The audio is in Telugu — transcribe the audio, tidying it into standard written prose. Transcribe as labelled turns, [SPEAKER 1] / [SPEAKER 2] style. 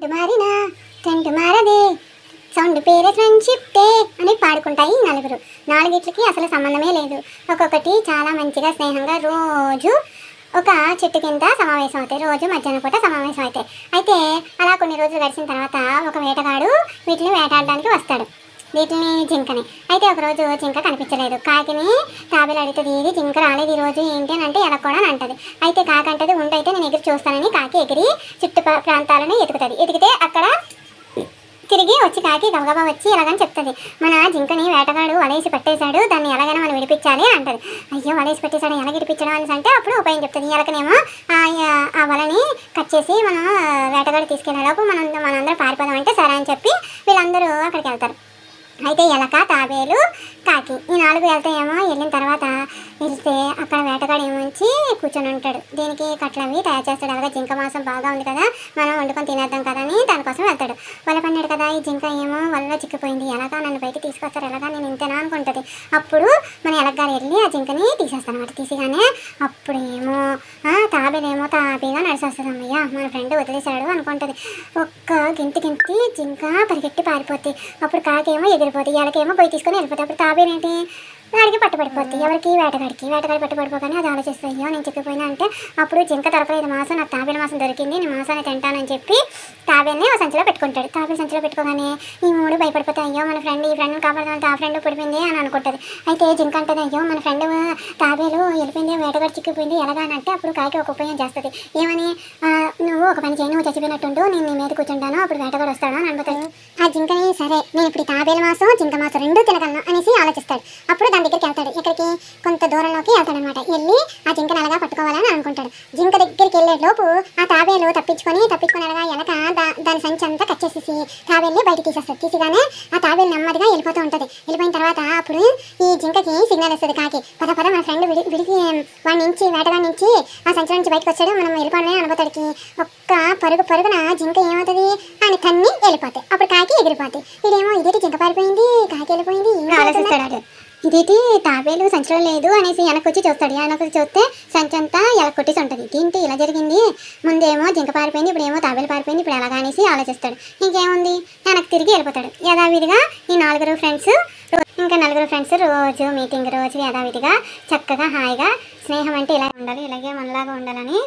[SPEAKER 1] మారినా ట్రెండ్ మారదే సౌండ్ పేరే ఫ్రెండ్షిప్ డే అని పాడుకుంటాయి నలుగురు. నాలుగిట్లకి అసలు సంబంధమే లేదు. ఒక్కొక్కటి చాలా మంచిగా స్నేహంగా రోజు ఒక చెట్టు కింద సమావేశం అవుతాయి. రోజు మధ్యాహ్నం పూట సమావేశం అవుతాయి. అయితే అలా కొన్ని రోజులు గడిచిన తర్వాత ఒక వేటగాడు వీటిని వేటాడడానికి వస్తాడు. వీటిని జింకని. అయితే ఒకరోజు జింక కనిపించలేదు. కాకిని తాబేలు అడుగుతుంది, ఇది జింక రాలేదు ఈరోజు ఏంటి అని అంటే ఎలా కూడా అని అంటది. అయితే కాకి అంటది, ఉండైతే నేను ఎగిరి చూస్తానని కాకి ఎగిరి చుట్టూ ప్రాంతాలను ఎతుకుతుంది. ఎతికితే అక్కడ తిరిగి వచ్చి కాకి గబగబా వచ్చి ఎలాగని చెప్తుంది, మన జింకని వేటగాడు వలేసి పెట్టేశాడు, దాన్ని ఎలాగైనా మనం విడిపించాలి అంటది. అయ్యో వలేసి పెట్టేశాడు, ఎలా విడిపించడం అని అంటే అప్పుడు ఉపాయం చెప్తుంది. ఎలకనేమో ఆ వలని కట్ చేసి మనం వేటగాడు తీసుకెళ్ళేలోపు మనందరూ పారిపోదాం అంటే సరే అని చెప్పి వీళ్ళందరూ అక్కడికి వెళ్తారు. అయితే ఎలక తాబేలు కాకి ఈ నాలుగు వెళ్తాయేమో. వెళ్ళిన తర్వాత వెళ్తే అక్కడ వేటగాడు ఏమొచ్చి కూర్చొని ఉంటాడు. దీనికి కట్లవి తయారు చేస్తాడు. అలాగే జింక మాంసం బాగా ఉంది కదా, మనం వండుకొని తినేద్దాం కదా అని దానికోసం వెళ్తాడు. వల పన్నాడు కదా, ఈ జింక ఏమో వలలో చిక్కిపోయింది. ఎలాగా నన్ను బయట తీసుకొస్తారు, ఎలాగా నేను ఇంతేనా అనుకుంటుంది. అప్పుడు మన ఎలకగారు వెళ్ళి ఆ జింకని తీసేస్తానమాట. తీసిగానే అప్పుడేమో తాబేలేమో తాపీగా నడిచేస్తుంది. అమ్మయ్య మన ఫ్రెండ్ వదిలేశాడు అనుకుంటుంది. ఒక్క గింటి జింక పరిగెట్టి పారిపోద్ది. అప్పుడు కాకేమో ఎగిరిపోతుంది, ఎలకేమో పోయి తీసుకొని వెళ్ళిపోతుంది. అప్పుడు తాబేలేంటి వాడికి పట్టుబడిపోద్ది. ఎవరికి వేటగాడు పట్టుబడిపోగానే అది ఆలోచిస్తుంది, అయ్యో నేను చిక్కిపోయినా అంటే అప్పుడు జింక దొరకలేదు మాంసం, నాకు తాబేలు మాంసం దొరికింది, నేను మాంసాన్ని తింటానని చెప్పి తాబేల్ని ఒక సంచిలో పెట్టుకుంటాడు. తాబేలు సంచిలో పెట్టుకోగానే ఈ మూడు భయపడిపోతాయి. అయ్యో మన ఫ్రెండ్ ఈ ఫ్రెండ్ని కాపాడుతుంటే ఆ ఫ్రెండ్ పడిపోయింది అని అనుకుంటుంది. అయితే జింక అంటుంది, అయ్యో మన ఫ్రెండ్ తాబేలు వెళ్ళిపోయింది, వేటగాడు చిక్కిపోయింది ఎలాగా అని అంటే అప్పుడు కాకి ఒక ఉపయోగం చేస్తుంది. ఏమని, నువ్వు ఒక పని చేయి, నువ్వు చచ్చిపోయినట్టుండు, నేను నీ మీద కూర్చుంటాను, అప్పుడు వేటగాడు వస్తాడు అని అనుకుంటాడు. ఆ జింకని సరే నేను ఇప్పుడు తాబేలు మాంసం జింక మాంసం రెండూ తినగలను అనేసి ఆలోచిస్తాడు. అప్పుడు దాని దగ్గరికి వెళ్తాడు. ఇక్కడికి కొంత దూరంలోకి వెళ్తాడు అనమాట. వెళ్ళి ఆ జింకను అలాగా పట్టుకోవాలని అనుకుంటాడు. జింక దగ్గరికి వెళ్ళే లోపు ఆ తాబేలు తప్పించుకొని అలాగా ఎలక దాని సంచి అంతా కట్ చేసేసి తాబేల్ని బయట తీసేస్తాడు. తీసిగానే ఆ తాబేలు నెమ్మదిగా వెళ్ళిపోతూ ఉంటుంది. వెళ్ళిపోయిన తర్వాత అప్పుడు ఈ జింకకి సిగ్నల్ వస్తుంది కాకి, పద మన ఫ్రెండ్ విడికి వాడి నుంచి వేటగాడి నుంచి ఆ సంచి నుంచి బయటకు వచ్చాడు, మనం వెళ్ళిపోవడమే అనుకోతాడికి. ఒక్క పరుగున జింక ఏమవుతుంది అని తన్ని వెళ్ళిపోతాయి. అప్పుడు కాకి ఎగిరిపోతాయి. ఇదేమో ఇదేంటి జింక పారిపోయింది, కాకి వెళ్ళిపోయింది ఆలోచిస్తాడు. ఇదేంటి తాబేలు సంచిలో లేదు అనేసి వెనక్కి వచ్చి చూస్తాడు. వెనక్కి చూస్తే సంచి అంతా ఎలా కొట్టేసి ఉంటుంది. ఏంటి ఇలా జరిగింది, ముందేమో జింక పారిపోయింది, ఇప్పుడు ఏమో తాబేలు పారిపోయింది, ఇప్పుడు ఎలాగా అనేసి ఆలోచిస్తాడు. ఇంకేముంది వెనక్కి తిరిగి వెళ్ళిపోతాడు. యథావిధిగా ఈ నలుగురు ఫ్రెండ్స్ రోజు మీటింగ్ రోజు యథావిధిగా చక్కగా హాయిగా స్నేహం అంటే ఇలా ఉండాలి, ఇలాగే మనలాగా ఉండాలని